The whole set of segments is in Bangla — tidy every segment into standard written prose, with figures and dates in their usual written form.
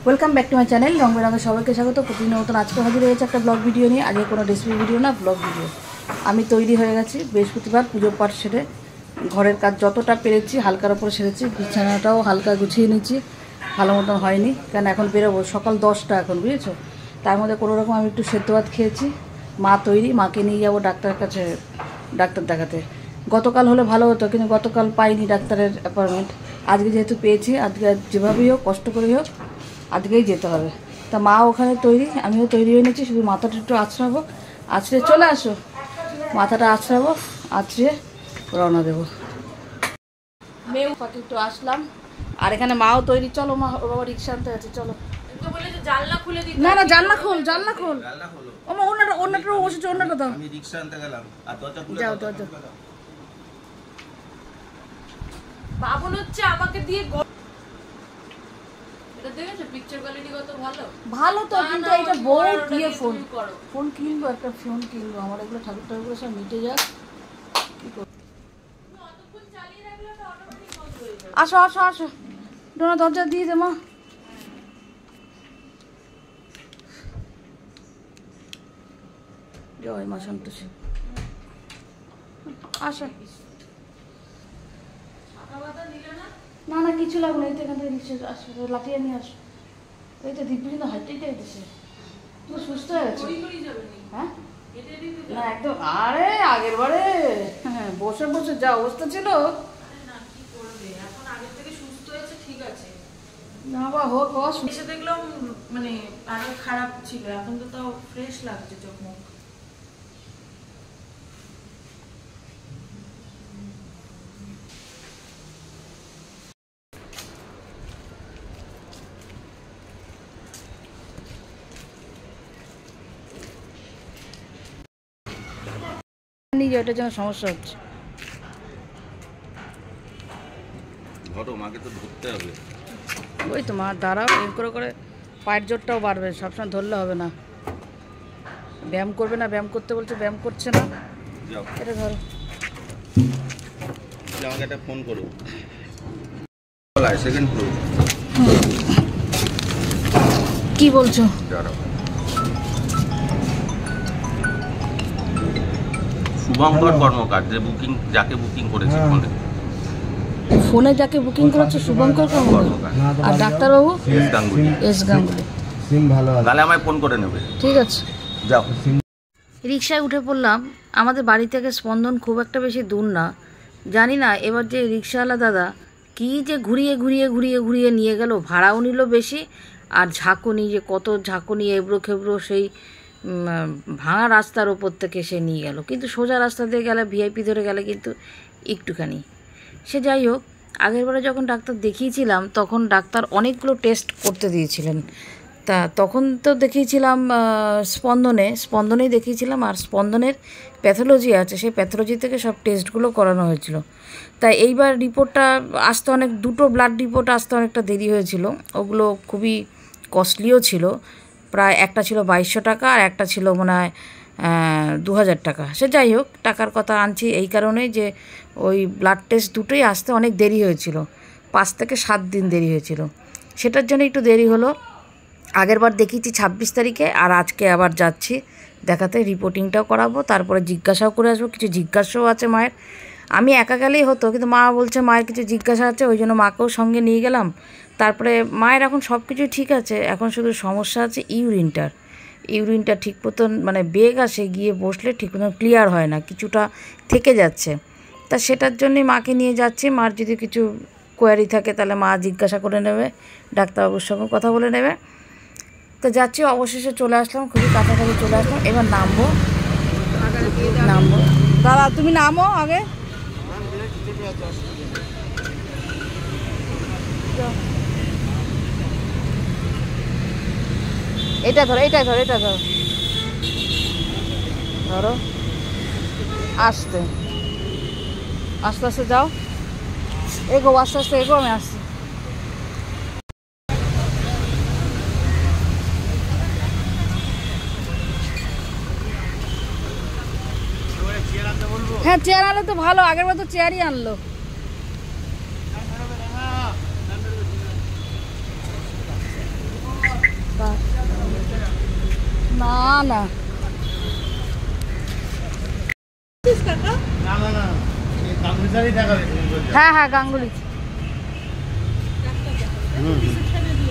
Welcome back to my channel রং বেরঙে সবাইকে স্বাগত। প্রতিদিন নতুন আজকে হাজির হয়েছে একটা ব্লগ ভিডিও নিয়ে। আজকে কোনো রেসিপি ভিডিও না, ব্লগ ভিডিও। আমি তৈরি হয়ে গেছি। বৃহস্পতিবার পুজো পাঠ সেরে ঘরের কাজ যতটা পেরেছি হালকার ওপর সেরেছি। বিছানাটাও হালকা গুছিয়ে নিচ্ছি, ভালো মতন হয়নি কেন এখন বেরোবো সকাল 10টা এখন, বুঝেছো। তার মধ্যে কোনো রকম আমি একটু সেদ্ধ ভাত খেয়েছি। মা তৈরি, মাকে নিয়ে যাবো ডাক্তারের কাছে, ডাক্তার দেখাতে। গতকাল হলে ভালো হতো, কিন্তু গতকাল পাইনি ডাক্তারের অ্যাপয়েন্টমেন্ট। আজকে যেহেতু পেয়েছি, আজকে যেভাবেই হোক কষ্ট করেই হোক আজকেই যেতে হবে। তা মা ওখানে তৈরি, আমিও তৈরি হয়ে নিচ্ছি। শুধু মাথাটা একটু আছড়াবো, আছড়ে চলে আসো, মাথাটা আছড়াবো, আছড়ে রওনা দেবো। মেয়েও পাখি একটু আসলাম, আর এখানে মাও তৈরি। চলো মা, ও বাবা রিক্সা আনতে আছে, চলো। না না, জানলা খোল, জানলা খোল। ও মা অন্যটা বসেছে, অন্যটা দাও। আমি রিক্সা আনতে গেলাম আর দরজা খুলে যাও, দরজা। বাবন হচ্ছে আমাকে দিয়ে ভালো তো, কিন্তু এটা বড় দিয়ে ফোন কিনবো, একটা ফোন কিনবো। আমার এগুলো ঠাকুর ঠাকুর সব মিটে যাক। আসো আসো আসো, ডোনা দরজা দিয়ে দে মা। জয় মা সন্তোষী। আসো। না না, কিছু লাগবে না। এই তো এখান থেকে নিচে আসো, লাঠিয়ে নিয়ে আসো। এই তো দিব্যি কিন্তু হাইটেই দিতেছে, তুমি সুস্থ হয়ে গেছো। হ্যাঁ না একদম, আরে আগের বারে বসে বসে যা অবস্থা ছিল। না বা হোক, এসে দেখলাম মানে আরো খারাপ ছিল, এখন তো তাও ফ্রেশ লাগছে চোখ মুখ। নিজে ওটার জন্য সমস্যা হচ্ছে। ধরো মাকে তো ধরতে হবে। ওই তো মা দাঁড়াও, এর করে করে পায়ের জোরটাও বাড়বে। সবসময় ধরলে হবে না। ব্যায়াম করবে না, ব্যায়াম করতে বলছে, ব্যায়াম করছে না। যাও এটা ধরো, আমাকে একটা ফোন করো। Second floor. কি বলছো? দাঁড়াও, শুভঙ্কর কর্মকার যে যাকে বুকিং করেছে ফোনে যাকে বুকিং করেছে শুভঙ্কর কর্মকার, আর ডাক্তারবাবু এস গাঙ্গুলি। তাহলে আমায় ফোন করে নেবে। ঠিক আছে, যাও। রিক্সায় উঠে পড়লাম। আমাদের বাড়ি থেকে স্পন্দন খুব একটা বেশি দূর না। জানি না এবার যে রিক্সাওয়ালা দাদা কী যে ঘুরিয়ে ঘুরিয়ে ঘুরিয়ে ঘুরিয়ে নিয়ে গেল, ভাড়াও নিল বেশি। আর ঝাঁকুনি, যে কত ঝাঁকুনি, এবড়ো খেবড়ো সেই ভাঙা রাস্তার ওপর থেকে সে নিয়ে গেল। কিন্তু সোজা রাস্তা দিয়ে গেলে, ভিআইপি ধরে গেলে কিন্তু একটুখানি। সে যাই হোক, আগেরবারে যখন ডাক্তার দেখিয়েছিলাম তখন ডাক্তার অনেকগুলো টেস্ট করতে দিয়েছিলেন। তা তখন তো দেখিয়েছিলাম স্পন্দনেই দেখিয়েছিলাম। আর স্পন্দনের প্যাথোলজি আছে, সেই প্যাথোলজি থেকে সব টেস্টগুলো করানো হয়েছিল। তাই এইবার রিপোর্টটা আসতে দুটো ব্লাড রিপোর্ট আসতে অনেকটা দেরি হয়েছিল। ওগুলো খুবই কস্টলিও ছিল। প্রায় একটা ছিল 2200 টাকা, আর একটা ছিল মনে হয় 2000 টাকা। সে যাই হোক, টাকার কথা আনছি এই কারণে যে ওই ব্লাড টেস্ট দুটোই আসতে অনেক দেরি হয়েছিল, 5 থেকে 7 দিন দেরি হয়েছিল। সেটার জন্য একটু দেরি হলো। আগেরবার দেখিয়েছি 26 তারিখে, আর আজকে আবার যাচ্ছি দেখাতে, রিপোর্টিংটাও করাবো, তারপরে জিজ্ঞাসাও করে আসবো। কিছু জিজ্ঞাসাও আছে মায়ের। আমি একা গেলেই হতো, কিন্তু মা বলছে মায়ের কিছু জিজ্ঞাসা আছে, ওই জন্য মাকেও সঙ্গে নিয়ে গেলাম। তারপরে মায়ের এখন সব কিছু ঠিক আছে, এখন শুধু সমস্যা আছে ইউরিনটা ঠিক মতন মানে বেগ আসে, গিয়ে বসলে ঠিক মতন ক্লিয়ার হয় না, কিছুটা থেকে যাচ্ছে। তা সেটার জন্যই মাকে নিয়ে যাচ্ছি। মার যদি কিছু কোয়ারি থাকে তাহলে মা জিজ্ঞাসা করে নেবে, ডাক্তারবাবুর সঙ্গে কথা বলে নেবে। তো যাচ্ছি, অবশেষে চলে আসলাম, খুবই কাছাকাছি চলে আসলাম। এবার নামবো। দাদা তুমি নামো আগে। এটা ধরো, ধরো আস্তে আস্তে যাও, এগো আস্তে আস্তে এগো, আমি আসছি। হ্যাঁ চেয়ার আনলে তো ভালো, আগের বার তো চেয়ারই আনলো। না হ্যাঁ হ্যাঁ গাঙ্গুলি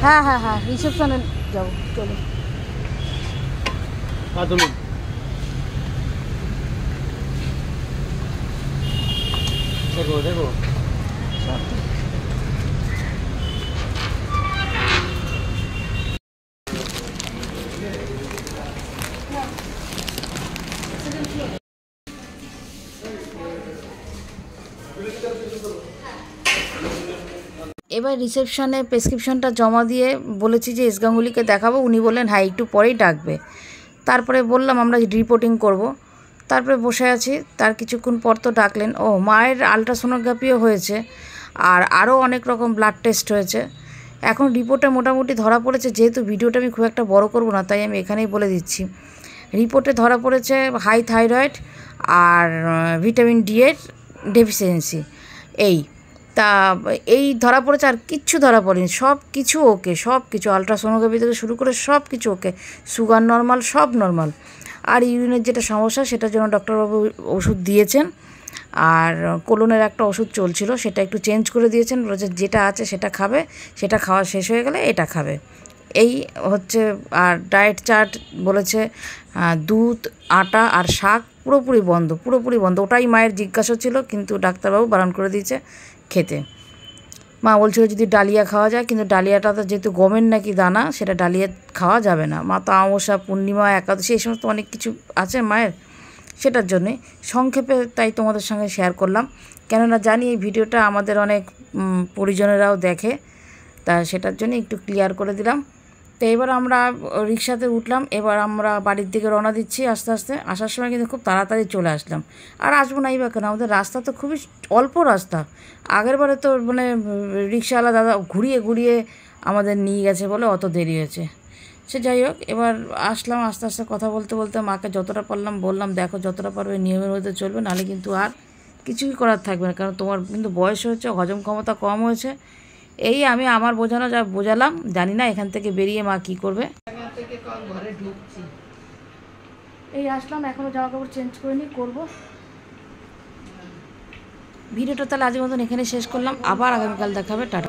হ্যাঁ হ্যাঁ হ্যাঁ রিসেপশনে যাবো চলো দেখো দেখো এবার রিসেপশনে প্রেসক্রিপশনটা জমা দিয়ে বলেছি যে এস গাঙ্গুলিকে দেখাবো, উনি বললেন হ্যাঁ একটু পরেই ডাকবে। তারপরে বললাম আমরা রিপোর্টিং করব। তারপরে বসে আছি, তার কিছুক্ষণ পর তো ডাকলেন। ও মায়ের আলট্রাসোনোগ্রাফিও হয়েছে, আর আরও অনেক রকম ব্লাড টেস্ট হয়েছে। এখন রিপোর্টে মোটামুটি ধরা পড়েছে, যেহেতু ভিডিওটা আমি খুব একটা বড় করব না তাই আমি এখানেই বলে দিচ্ছি। রিপোর্টে ধরা পড়েছে হাই থাইরয়েড আর ভিটামিন ডি এর ডেফিসিয়েন্সি। এই ধরা পড়েছে, আর কিচ্ছু ধরা পড়েনি, সব কিছু ওকে, সব কিছু আলট্রাসোনোগ্রাফি থেকে শুরু করে সব কিছু ওকে, সুগার নর্মাল, সব নর্মাল। আর ইউরিনের যেটা সমস্যা সেটার জন্য ডক্টরবাবু ওষুধ দিয়েছেন, আর কোলনের একটা ওষুধ চলছিল সেটা একটু চেঞ্জ করে দিয়েছেন, বলেছে যেটা আছে সেটা খাবে, সেটা খাওয়া শেষ হয়ে গেলে এটা খাবে, এই হচ্ছে। আর ডায়েট চার্ট বলেছে দুধ, আটা আর শাক পুরোপুরি বন্ধ, পুরোপুরি বন্ধ। ওটাই মায়ের জিজ্ঞাসা ছিল, কিন্তু ডাক্তারবাবু বারণ করে দিয়েছে খেতে। মা বলছিল যদি ডালিয়া খাওয়া যায়, কিন্তু ডালিয়াটা তো যেহেতু গমের নাকি দানা, সেটা ডালিয়া খাওয়া যাবে না। মা তো অমাবস্যা, পূর্ণিমা, একাদশী এই সমস্ত অনেক কিছু আছে মায়ের, সেটার জন্যে সংক্ষেপে তাই তোমাদের সঙ্গে শেয়ার করলাম, কেননা জানি এই ভিডিওটা আমাদের অনেক পরিজনেরাও দেখে, তা সেটার জন্য একটু ক্লিয়ার করে দিলাম। তো এবার আমরা রিক্সাতে উঠলাম, এবার আমরা বাড়ির দিকে রওনা দিচ্ছি আস্তে আস্তে। আসার সময় কিন্তু খুব তাড়াতাড়ি চলে আসলাম, আর আসবো নাই বা কেন, আমাদের রাস্তা তো খুবই অল্প রাস্তা। আগের বারে তো মানে রিক্সাওয়ালা দাদা ঘুরিয়ে ঘুরিয়ে আমাদের নিয়ে গেছে বলে অত দেরি হয়েছে। সে যাই হোক, এবার আসলাম আস্তে আস্তে কথা বলতে বলতে। মাকে যতটা পারলাম বললাম, দেখো যতটা পারবে নিয়মের মধ্যে চলবে, নাহলে কিন্তু আর কিছুই করার থাকবে না, কারণ তোমার কিন্তু বয়স হয়েছে, হজম ক্ষমতা কম হয়েছে। এই আমি আমার বোঝানো যা বোঝালাম, জানি না এখান থেকে বেরিয়ে মা কী করবে। এই আসলাম, এখনও জামা কাপড় চেঞ্জ করে নিই, করবো। ভিডিওটা তাহলে আজকের মতন এখানে শেষ করলাম, আবার আগামীকাল দেখা হবে, টাটা।